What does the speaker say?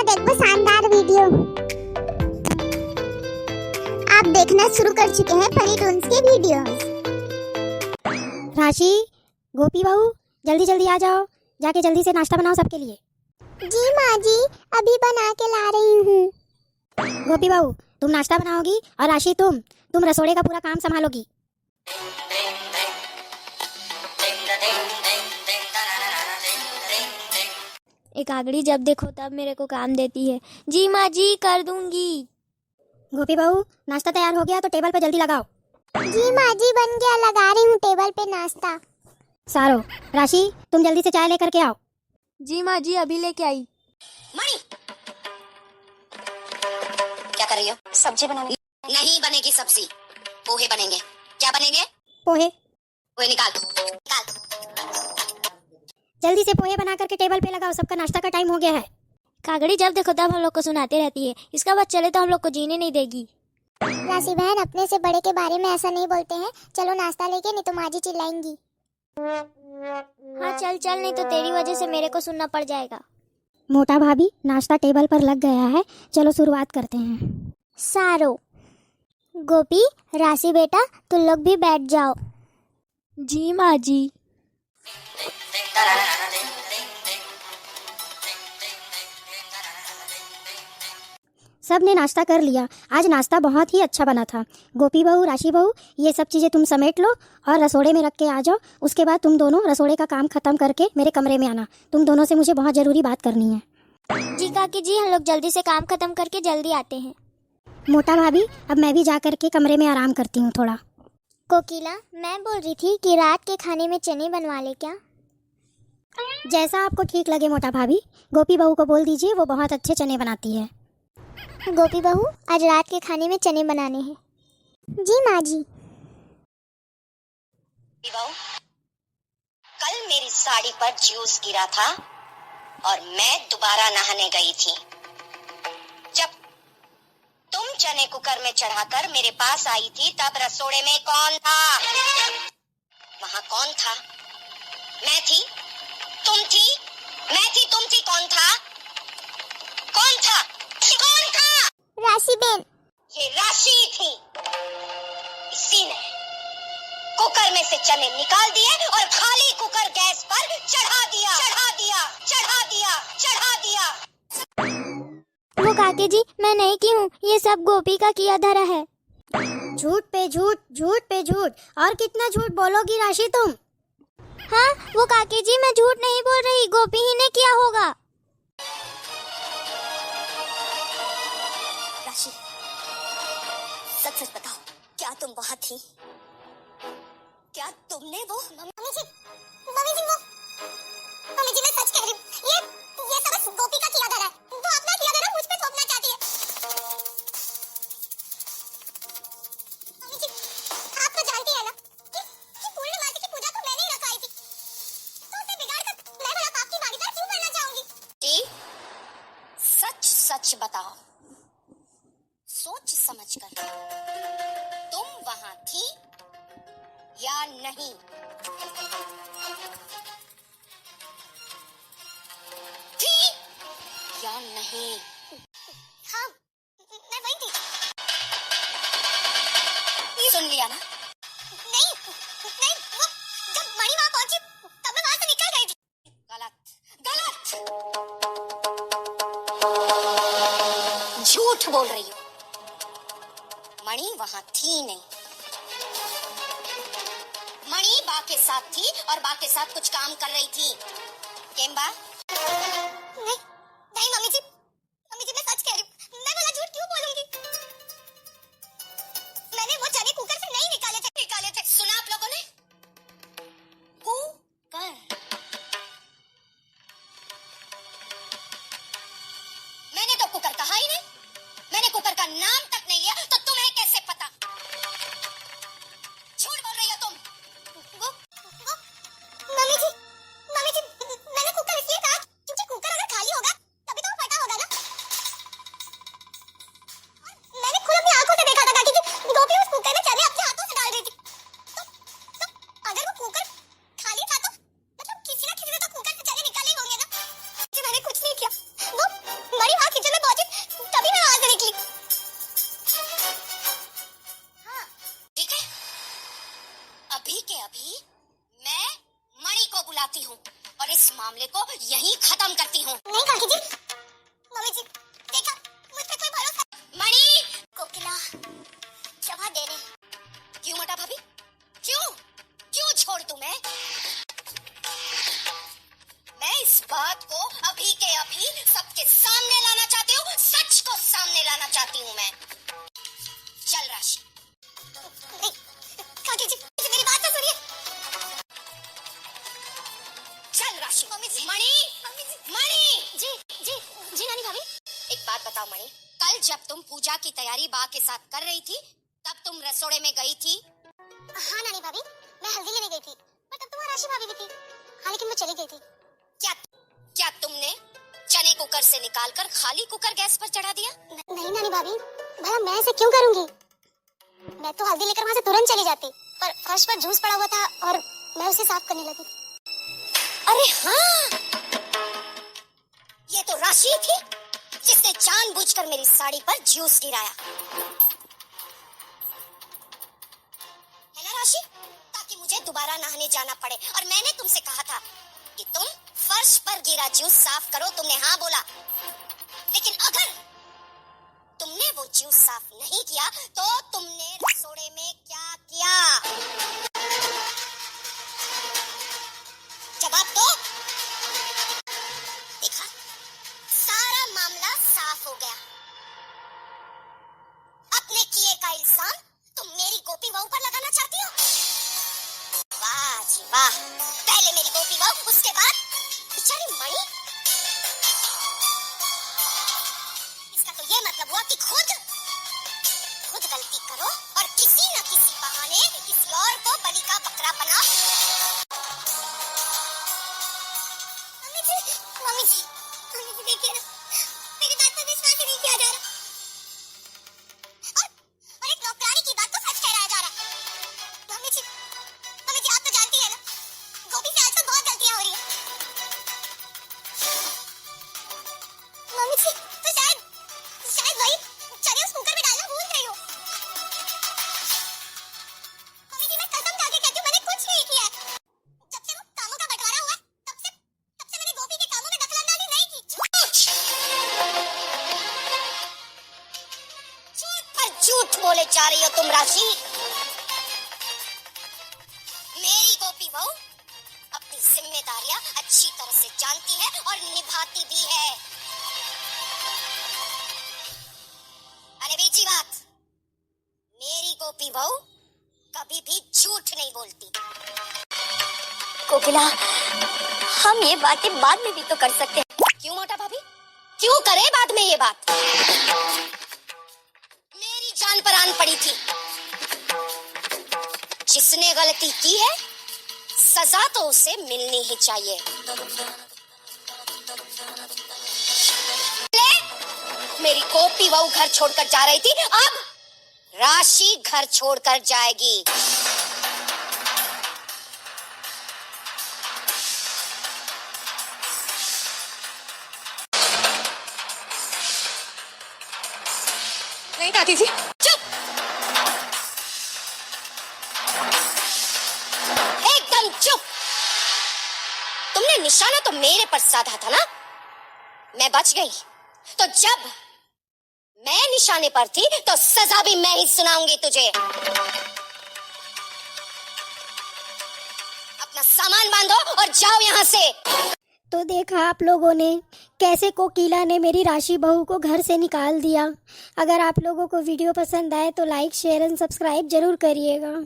देखो शानदार वीडियो। आप देखना शुरू कर चुके हैं फनी टून्स के वीडियोस। राशि, गोपी बहू, जल्दी जल्दी आ जाओ, जाके जल्दी से नाश्ता बनाओ सबके लिए। जी माँ जी, अभी बना के ला रही हूँ। गोपी बहू, तुम नाश्ता बनाओगी और राशि तुम रसोड़े का पूरा काम संभालोगी। एक आगड़ी जब देखो तब मेरे को काम देती है। जी माँ जी, कर दूंगी। गोपी बहू, नाश्ता तैयार हो गया तो टेबल पे जल्दी लगाओ। जी माँ जी, बन गया, लगा रही हूँ टेबल पे नाश्ता। सारो, राशि तुम जल्दी से चाय लेकर के आओ। जी माँ जी, अभी लेके आई। मणि, क्या कर रही हो? सब्जी बनाऊंगी। नहीं बनेगी सब्जी, पोहे बनेंगे। क्या बनेंगे? पोहे। पोहे निकाल निकाल। जल्दी से पोहे बना करके टेबल पे लगाओ, सबका नाश्ता का टाइम हो गया है। कागड़ी जब देखो तब हम लोग को सुनाते रहती है, इसका बाद चले तो हम लोग को जीने नहीं देगी। राशि बहन, अपने से बड़े के बारे में ऐसा नहीं बोलते हैं। चलो नाश्ता लेके, नहीं तो माँ जी चिल्लाएंगी। हाँ चल चल, नहीं तो तेरी वजह से मेरे को सुनना पड़ जाएगा। मोटा भाभी, नाश्ता टेबल पर लग गया है, चलो शुरुआत करते हैं। सारो, गोपी, राशि बेटा, तुम लोग भी बैठ जाओ। जी माँ जी। सब ने नाश्ता कर लिया। आज नाश्ता बहुत ही अच्छा बना था। गोपी बहू, राशि बहू, ये सब चीज़ें तुम समेट लो और रसोड़े में रख के आ जाओ। उसके बाद तुम दोनों रसोड़े का काम खत्म करके मेरे कमरे में आना। तुम दोनों से मुझे बहुत ज़रूरी बात करनी है। जी काकी जी, हम लोग जल्दी से काम खत्म करके जल्दी आते हैं। मोटा भाभी, अब मैं भी जा करके कमरे में आराम करती हूँ थोड़ा। कोकिला, मैं बोल रही थी कि रात के खाने में चने बनवा ले क्या? जैसा आपको ठीक लगे मोटा भाभी। गोपी बहू को बोल दीजिए, वो बहुत अच्छे चने बनाती है। गोपी बहू, आज रात के खाने में चने बनाने हैं। जी माँ जी। बहू, कल मेरी साड़ी पर जूस गिरा था और मैं दोबारा नहाने गई थी। जब तुम चने कुकर में चढ़ाकर मेरे पास आई थी तब रसोड़े में कौन था? वहाँ कौन था? मैं थी, तुम थी, मैं थी, तुम थी, कौन था? कौन था? कौन था? राशि बेन। ये राशि थी। इसी ने कुकर में से चने निकाल दिए और खाली कुकर गैस पर चढ़ा दिया, चढ़ा दिया, चढ़ा दिया, चढ़ा दिया। वो काकी जी, मैं नहीं की हूँ, ये सब गोपी का किया धरा है। झूठ पे झूठ, झूठ पे झूठ, और कितना झूठ बोलोगी राशि तुम? हाँ वो काकी जी, मैं झूठ नहीं बोल रही, गोपी ही ने किया होगा। राशि, सच सच बताओ, क्या तुम वहाँ थी? क्या तुमने वो? मम्मी जी, मैं सच कह रही हूँ। ये सब गोपी का किया धरा है। वो अपना किया धरा मुझ पे थोपना चाहती है। मम्मी जी, आप तो जानती है ना कि पूर्णमासी की पूजा तो मैंने ही रखाई थी। तो उसे बिगाड़कर मैं भला पाप की भागीदार क्यों बनना चाहूंगी? जी, सच सच बताओ, सोच समझकर, तुम वहाँ थी या नहीं? थी या नहीं? हाँ, मैं वही थी। ये सुन लिया ना? नहीं, वो जब मणि वहाँ पहुंची तब मैं वहाँ से निकल गई थी। गलत, गलत, झूठ बोल रही हो। मणि वहाँ थी नहीं। मणि बा के साथ थी और बा के साथ कुछ काम कर रही थी। केम्बा? नहीं मम्मी जी, मैं सच कह रही हूँ। मैं भला झूठ क्यों बोलूंगी? मैंने वो चने कुकर से नहीं निकाले थे। सुना आप लोगों ने? कुकर। मैंने तो कुकर कहा ही नहीं। मैंने कुकर का नाम तक नहीं लिया, तो तुम्हें कैसे पता? झूठ बोल रही हो तुम। वो मम्मी जी, मैंने कुकर इसलिए कहा क्योंकि कुकर अगर खाली होगा तभी तो वो फटा होगा ना। मैंने खुद अपनी आंखों से देखा था काकी जी, गोपी उस कुकर में चने अपने हाथों से डाल रही थी। तो अगर वो कुकर खाली था तो मतलब किसी ना किसी ने तो कुकर से चने निकाले होंगे ना। जी मैंने कुछ नहीं किया। वो मणि वहाँ खत्म करती हूँ। नहीं काकी जी, मम्मी जी, देखा मुझ पे कोई भरोसा। मणि, कोकिला, जवा दे रही। क्यों मोटा भाभी? क्यों क्यों छोड़ दूं मैं इस बात को अभी के अभी सबके सामने लाना चाहती हूँ, सच को सामने लाना चाहती हूँ मैं। चल राशि। नहीं, काकी जी, मेरी बात तो सुनिए। चल राशि। मम्मी जी, मणि, मणि, जी नानी भाभी। एक बात बताओ मणि, कल जब तुम पूजा की तैयारी बा के साथ कर रही थी, तब तुम रसोड़े में गई थी? हाँ नानी भाभी, मैं हल्दी लेने गई थी, पर तब तो वहाँ राशि भाभी भी थी। हाँ लेकिन मैं चली गई थी। क्या तुमने चने कुकर से निकालकर खाली कुकर गैस पर चढ़ा दिया? नहीं नानी भाभी, भला मैं ऐसे क्यों करूंगी? मैं तो हल्दी लेकर वहाँ से तुरंत चली जाती, पर फर्श पर जूस पड़ा हुआ था और मैं उसे साफ करने लगी। अरे हाँ, ये तो राशि थी जिसने जानबूझकर मेरी साड़ी पर जूस गिराया, है ना राशि? ताकि मुझे दोबारा नहाने जाना पड़े। और मैंने तुमसे कहा था कि तुम फर्श पर गिरा जूस साफ करो, तुमने हाँ बोला। लेकिन अगर तुमने वो जूस साफ नहीं किया तो तुमने रसोड़े में क्या किया? जवाब दो। देखा, सारा मामला साफ हो गया। अपने किए का इल्जाम तुम मेरी गोपी बहू पर लगाना चाहती हो? वाह जी वाह, पहले मेरी गोपी बहू, उसके बाद बेचारी मणि। इसका तो ये मतलब हुआ कि खुद गलती करो और किसी न किसी बहाने किसी और को बलि का बकरा बना। मम्मी जी देखिए ना, मेरी बात पर विश्वास ही नहीं किया जा रहा। और एक नौकरानी की बात को सच ठहराया जा रहा है। मम्मी जी आप तो जानती है ना, गोपी से आजकल बहुत गलतियां हो रही है। मम्मी जी तो शायद वही चने उस कुकर में डालना भूल गई हो। मम्मी जी मैं कसम खा के कहती हूँ, मैंने कुछ नहीं किया है। जब से वो कामों का बंटवारा हुआ तब से मैंने गोपी के कामों में दखलंदाजी नहीं की। झूठ पर झूठ बोले जा रही हो तुम राशि। मेरी गोपी बहू अपनी जिम्मेदारियां अच्छी तरह से जानती है और निभाती भी है। अरे बीची बात, मेरी गोपी बहू कभी भी झूठ नहीं बोलती। कोकिला, हम ये बातें बाद में भी तो कर सकते हैं। क्यों मोटा भाभी? क्यों करे बाद में ये बात? मेरी जान पर आन पड़ी थी। जिसने गलती की है सजा तो उसे मिलनी ही चाहिए। मेरी गोपी बहू घर छोड़कर जा रही थी, अब राशि घर छोड़कर जाएगी। नहीं दादी जी, चुप, एकदम चुप। तुमने निशाना तो मेरे पर साधा था ना, मैं बच गई। तो जब मैं निशाने पर थी तो सजा भी मैं ही सुनाऊंगी तुझे। अपना सामान बांधो और जाओ यहाँ से। तो देखा आप लोगों ने कैसे कोकिला ने मेरी राशि बहू को घर से निकाल दिया। अगर आप लोगों को वीडियो पसंद आए तो लाइक शेयर एंड सब्सक्राइब जरूर करिएगा।